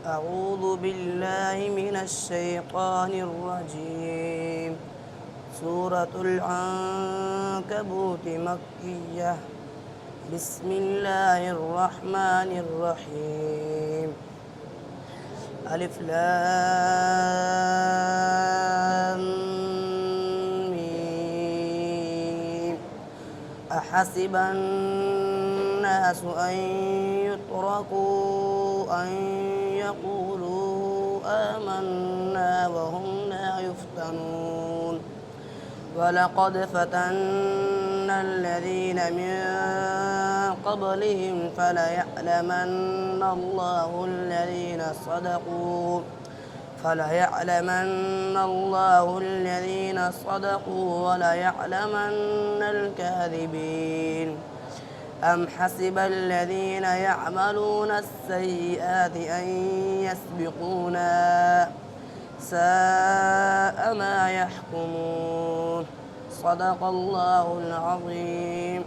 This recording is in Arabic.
أعوذ بالله من الشيطان الرجيم. سورة العنكبوت مكية. بسم الله الرحمن الرحيم. ألف لام ميم. أحسب الناس أن يتركوا أن يقولوا آمنا وهم لا يفتنون. ولقد فتنا الذين من قبلهم فليعلمن الله الذين صدقوا وليعلمن الكاذبين. أم حسب الذين يعملون السيئات أن يسبقونا ساء ما يحكمون. صدق الله العظيم.